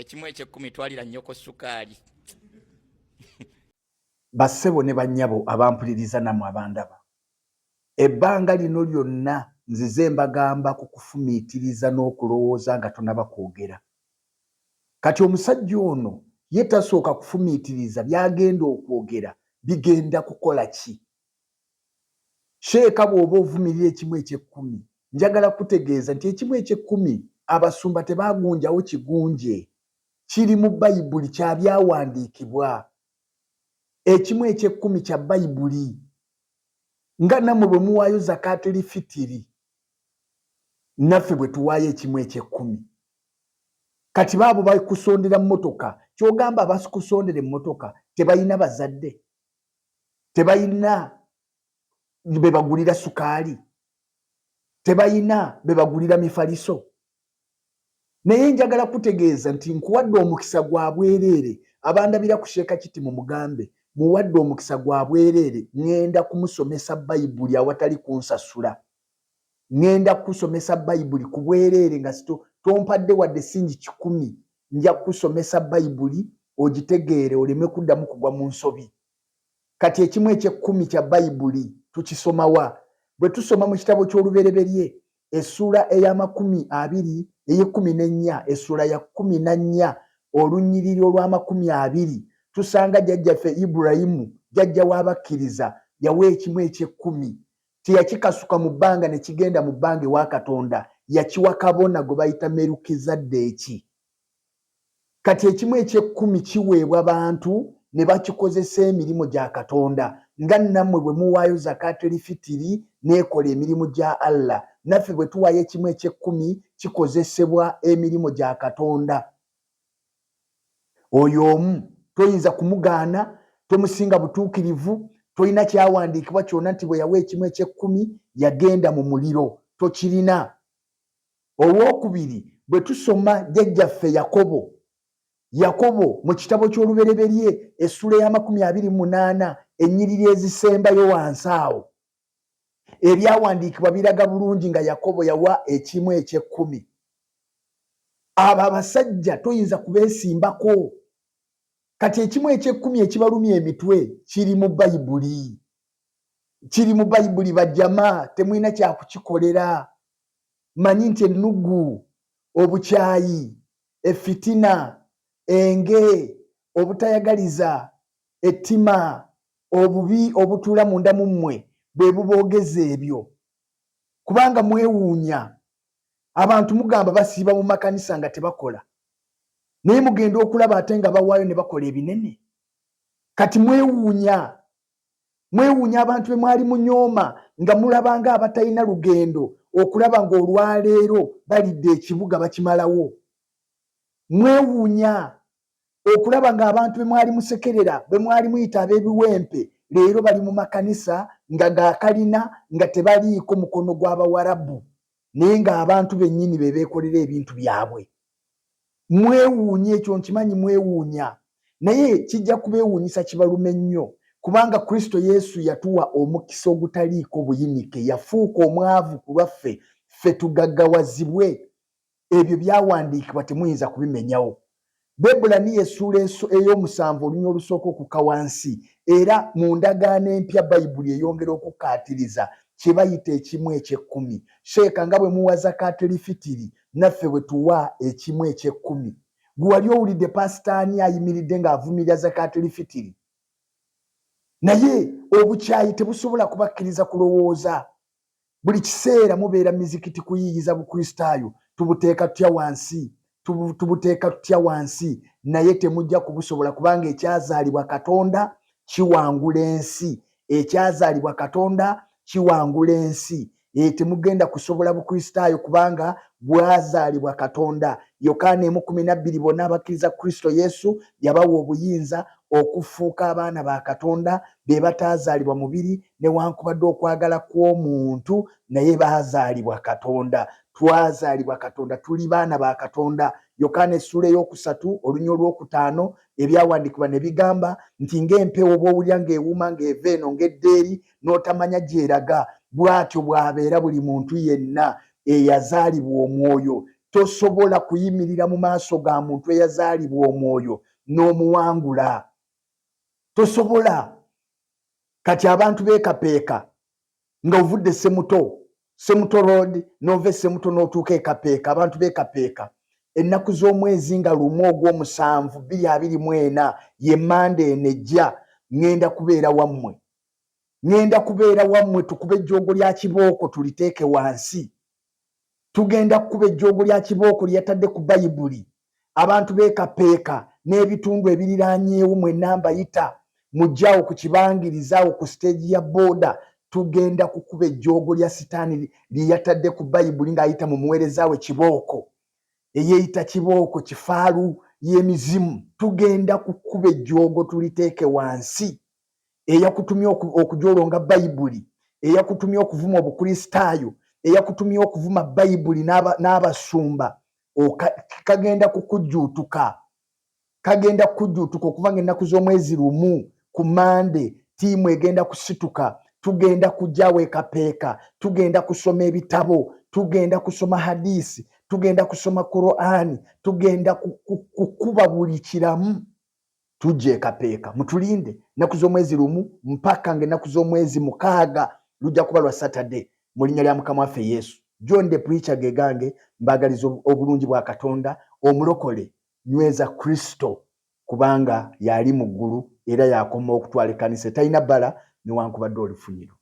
ekimu eky'ekkumi twalira nnyoko sukaali. Bassebo ne bannyabo abampuliriza namwe abandaba, ebbanga lino lyonna nzize mbagamba ku kufumiitiriza n'okulowooza nga tonaba kwogera. Kati omusajja ono ye tasooka kufumiitiriza byagenda okwogera bigenda kukola ki? Sheeka bw'oba ovumirira ekimu eky'ekkumi, njagala kutegeeza nti ekimu eky'ekkumi abasumba tebaagunjawo kigunje, kiri mu Bayibuli, kya byawandiikibwa. Ekimu eky'ekkumi kya Bayibuli. Nga nammwe bwe muwaayo zakaatiri fitiri, naffe bwe tuwaayo ekimu eky'ekkumi. Kati baabo bakusondera mmotoka, ky'ogamba abakusondera emmotoka tebalina bazadde, tebalina be bagulira sukaali, tebalina be bagulira mifaliso. Naye njagala kutegeeza nti nkuwadde omukisa gwa bwereere. Abandabira ku Sheeka Kiti mu mugambe muwadde omukisa gwa bwereere, ŋŋenda kumusomesa Bayibuli awatali kunsasula. Ŋŋenda kusomesa Bayibuli ku bwereere nga tompadde wadde singi 10, nja kusomesa Bayibuli ogitegeere oleme kuddamu kugwa mu nsobi. Kati ekimu eky'ekkumi kya Bayibuli tukisoma wa? Bwe tusoma mu kitabo ky'Olubereberye essula ey'amakumi 14, essula ya 14 olunnyiriri olw'amakumi 20, tusanga jjajjaffe Ibulayimu, jjajja w'abakkiriza, yawa ekimu eky'ekkumi. Teyakikasuka mu bbanga ne kigenda mu bbanga ewa Katonda, yakiwa kabona gwe bayita Merukizaddeeki. Kati ekimu eky'ekkumi kiweebwa bantu ne bakikozesa emirimu gya Katonda, nga nammwe bwe muwaayo zakaatiri fitiri n'ekola emirimu gya Allah, naffe bwe tuwaayo ekimu eky'ekkumi kikozesebwa emirimu gya Katonda. Oyo omu toyinza kumugaana, tomusinga butuukirivu, tolina kyawandiikibwa kyonna nti bwe yawa ekimu eky'ekkumi yagenda mu muliro, tokirina. Olwokubiri, bwe tusoma jjajjaffe Yakobo mu kitabo ky'Olubereberye essula ya28 ennyiriri ezisembayo wansi awo, ebyawandiikibwa biraga bulungi nga Yakobo yawa ekimu eky'ekkumi. Abo abasajja toyinza kubeesimbako. Kati ekimu eky'ekkumi ekibalumya emitwe kiri mu Bayibuli. Kiri mu Bayibuli bajjama, temulina kyakukikolera. Manyi nti ennugu, obukyayi, effitina, enge, obutayagaliza, ettima, obubi obutuula munda mu mmwe bwe buboogeza ebyo. Kubanga mwewuunya. Abantu mugamba basiiba mu makanisa nga tebakola, naye mugenda okulaba ate nga bawaayo ne bakola ebinene. Kati mwewuunya abantu be mwali munyooma nga mulabanga abatalina lugendo, okulaba ng'olwaleero balidde ekibuga bakimalawo. Mwewuunya okulaba ng'abantu be mwali musekerera, be mwali muyita ab'ebiwempe, leero bali mu makanisa nga gaakalina nga tebaliiko mukono gw'Abawarabu, naye ng'abantu bennyini be beekolera ebintu byabwe. Mwewuunya, ekyo nkimanyi mwewuunya, naye kijja kubeewuunyisa kibalume nnyo, kubanga Kristo Yesu yatuwa omukisa ogutaliiko buyinike, yafuuka omwavu ku lwaffe, ffe tugaggawazibwe. Ebyo byawandiikibwa, temuyinza kubimenyawo. Bebulaniya essula ey'omusanvu olunya olusooka okukka wansi, era mu ndagaano empya Bayibuli eyongera okukkaatiriza kye bayita ekimu eky'ekkumi. Sheeka nga bwe muwa zakaatiri fitiri, naffe bwe tuwa ekimu eky'ekkumi. Gwe wali owulidde pasitaani ayimiridde ng'avumirira zakaatiri fitiri? Naye obukyayi tebusobola kubakkiriza kulowooza. Buli kiseera mubeera mizikiti kuyiiyiza Bukristaayo, tubuteeka tutya wansi, naye temujja kubusobola, kubanga ekyazaalibwa Katonda kiwangula ensi. Ekyazaalibwa Katonda kiwangula ensi. Temugenda kusobola Bukristaayo kubanga bwazaalibwa Katonda. Yokaana 1:12 bonna abakkiriza Kristo Yesu yabawa obuyinza okufuuka abaana ba Katonda, be bataazaalibwa mubiri newankubadde okwagala kw'omuntu, naye baazaalibwa Katonda. Twazaalibwa Katonda, tuli baana ba Katonda. Yokaana essula ey'okusatu olunya olw'okutaano ebyawandiikibwa ne bigamba nti ng'empewo bw'owulira ng'ewuuma ng'eva eno ng'eddeeri n'otamanya gy'eraga, bw'atyo bw'abeera buli muntu yenna eyazaalibwa Omwoyo. tosobola kuyimirira mu maaso ga muntu eyazaalibwa omwoyo n'omuwangula. Tosobola. Kati abantu beekapeeka nga ovudde Semuto Road n'ova Semuto n'otuuka ekapeeka. Abantu beekapeeka. Ennaku z'omwezi nga 1 Ogw'omusanvu 2024 ye Monday enejja ngenda kubeera wammwe. Tukube ejjoogo lya kibooko tuliteeke wansi. Tugenda kukuba ejjoogo lya kibooko lyatadde ku Bayibuli. Abantu beekapeeka n'ebitundu ebiriraanyeewo mwenna mbayita mujjaawo ku kibangiriza ku stage ya booda. Tugenda kukuba ejjoogo lya Sitaani lyatadde ku Bayibuli ng'ayita mu muweereza we kibooko. Eyeeyita kibooko kifaalu y'emizimu. Tugenda kukuba ejjoogo tuliteeke wansi. Eyakutumye okujolonga Bayibuli, eyakutumye okuvuma obukristaayo, eyakutumye okuvuma Bayibuli n'abasumba, kagenda kukujjuutuka. Okuva ng'ennaku z'omwezi 1 ku Monday ttiimu egenda kusituka. Tugenda kujjaawo ekapeeka, tugenda kusoma ebitabo, tugenda kusoma hadisi, tugenda kusoma Qur'an, tugenda kukuba buli kiramu. Tujje ekapeeka. Mutulinde ennaku z'omwezi 1 mpaka ng'ennaku z'omwezi 6 lujja kuba lwa Saturday. Mu linnya lya Mukama waffe Yesu. John the Preacher gegange mbagaliza obulungi bwa Katonda omulokole nyweza Kristo kubanga yali mu ggulu era yakoma okutwala ekkanisa. Talina bbala newankubadde olufunyiro.